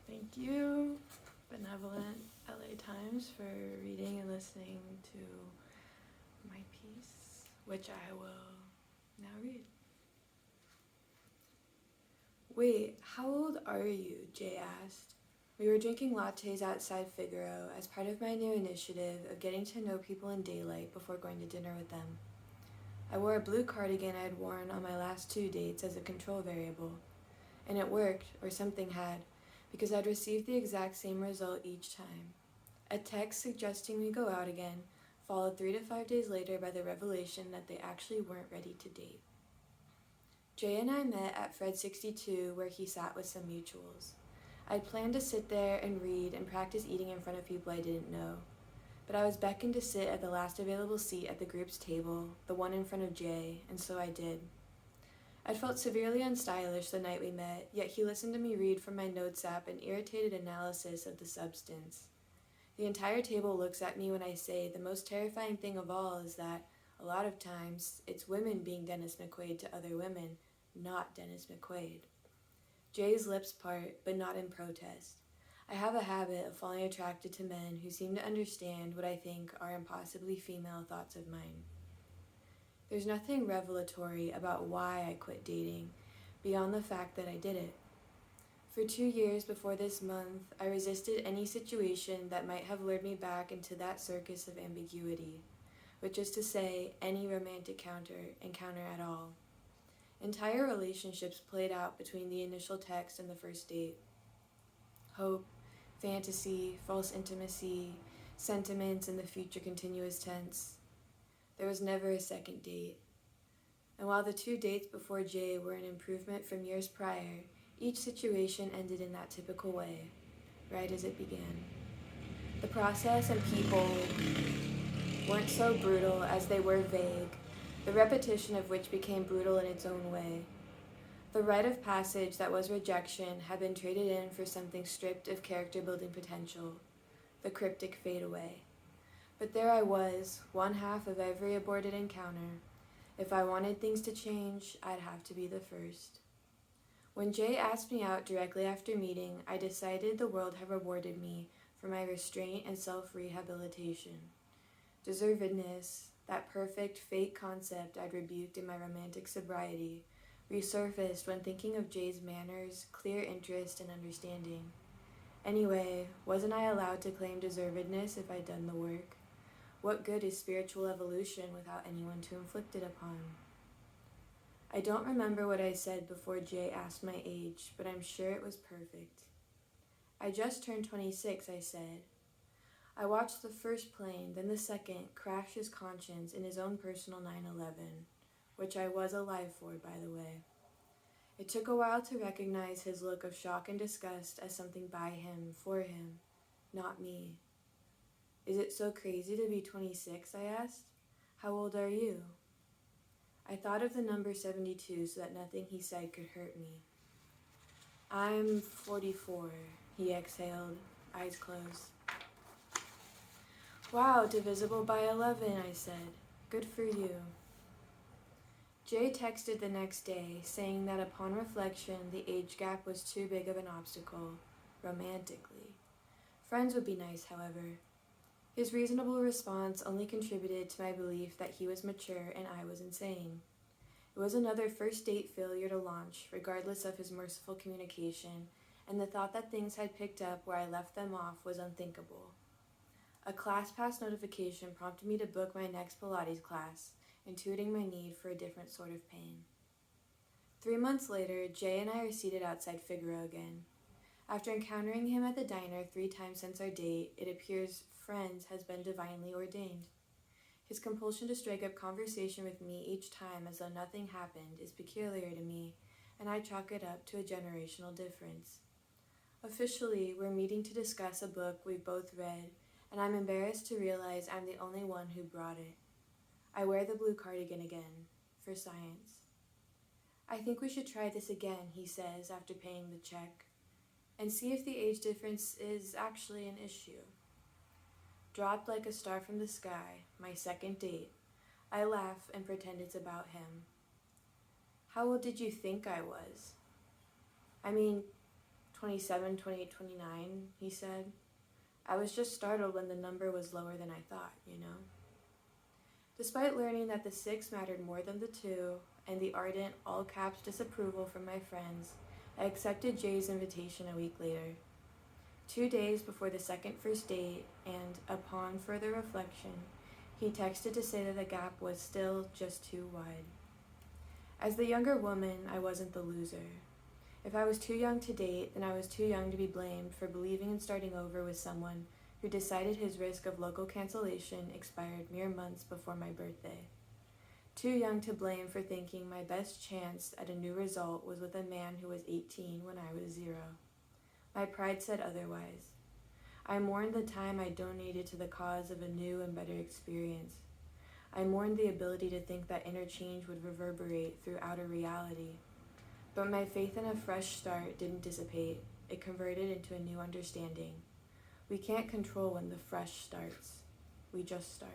Thank you, Benevolent LA Times, for reading and listening to my piece, which I will now read. Wait, how old are you? Jay asked. We were drinking lattes outside Figaro as part of my new initiative of getting to know people in daylight before going to dinner with them. I wore a blue cardigan I had worn on my last 2 dates as a control variable. And it worked, or something had, because I'd received the exact same result each time. A text suggesting we go out again, followed 3 to 5 days later by the revelation that they actually weren't ready to date. Jay and I met at Fred 62, where he sat with some mutuals. I'd planned to sit there and read and practice eating in front of people I didn't know. But I was beckoned to sit at the last available seat at the group's table, the one in front of Jay, and so I did. I'd felt severely unstylish the night we met, yet he listened to me read from my notes app an irritated analysis of the substance. The entire table looks at me when I say the most terrifying thing of all is that, a lot of times, it's women being Dennis McQuaid to other women, not Dennis McQuaid. Jay's lips part, but not in protest. I have a habit of falling attracted to men who seem to understand what I think are impossibly female thoughts of mine. There's nothing revelatory about why I quit dating, beyond the fact that I did it. For 2 years before this month, I resisted any situation that might have lured me back into that circus of ambiguity, which is to say, any romantic encounter at all. Entire relationships played out between the initial text and the first date. Hope, fantasy, false intimacy, sentiments in the future continuous tense. There was never a second date. And while the 2 dates before Jay were an improvement from years prior, each situation ended in that typical way, right as it began. The process and people weren't so brutal as they were vague, the repetition of which became brutal in its own way. The rite of passage that was rejection had been traded in for something stripped of character-building potential, the cryptic fade away. But there I was, one half of every aborted encounter. If I wanted things to change, I'd have to be the first. When Jay asked me out directly after meeting, I decided the world had rewarded me for my restraint and self-rehabilitation. Deservedness, that perfect, fake concept I'd rebuked in my romantic sobriety, resurfaced when thinking of Jay's manners, clear interest, and understanding. Anyway, wasn't I allowed to claim deservedness if I'd done the work? What good is spiritual evolution without anyone to inflict it upon? I don't remember what I said before Jay asked my age, but I'm sure it was perfect. I just turned 26, I said. I watched the first plane, then the second, crash his conscience in his own personal 9/11, which I was alive for, by the way. It took a while to recognize his look of shock and disgust as something by him, for him, not me. Is it so crazy to be 26, I asked. How old are you? I thought of the number 72 so that nothing he said could hurt me. I'm 44, he exhaled, eyes closed. Wow, divisible by 11, I said. Good for you. Jay texted the next day, saying that upon reflection, the age gap was too big of an obstacle, romantically. Friends would be nice, however. His reasonable response only contributed to my belief that he was mature and I was insane. It was another first date failure to launch, regardless of his merciful communication, and the thought that things had picked up where I left them off was unthinkable. A ClassPass notification prompted me to book my next Pilates class, intuiting my need for a different sort of pain. 3 months later, Jay and I are seated outside Figaro again. After encountering him at the diner 3 times since our date, it appears Friends has been divinely ordained. His compulsion to strike up conversation with me each time as though nothing happened is peculiar to me, and I chalk it up to a generational difference. Officially, we're meeting to discuss a book we've both read, and I'm embarrassed to realize I'm the only one who brought it. I wear the blue cardigan again, for science. I think we should try this again, he says after paying the check, and see if the age difference is actually an issue. Dropped like a star from the sky, my second date. I laugh and pretend it's about him. How old did you think I was? I mean, 27, 28, 29, he said. I was just startled when the number was lower than I thought, you know? Despite learning that the 6 mattered more than the 2, and the ardent, all-caps disapproval from my friends, I accepted Jay's invitation a week later. 2 days before the second first date, and upon further reflection, he texted to say that the gap was still just too wide. As the younger woman, I wasn't the loser. If I was too young to date, then I was too young to be blamed for believing in starting over with someone who decided his risk of local cancellation expired mere months before my birthday. Too young to blame for thinking my best chance at a new result was with a man who was 18 when I was 0. My pride said otherwise. I mourned the time I donated to the cause of a new and better experience. I mourned the ability to think that inner change would reverberate through outer reality. But my faith in a fresh start didn't dissipate. It converted into a new understanding. We can't control when the fresh starts. We just start.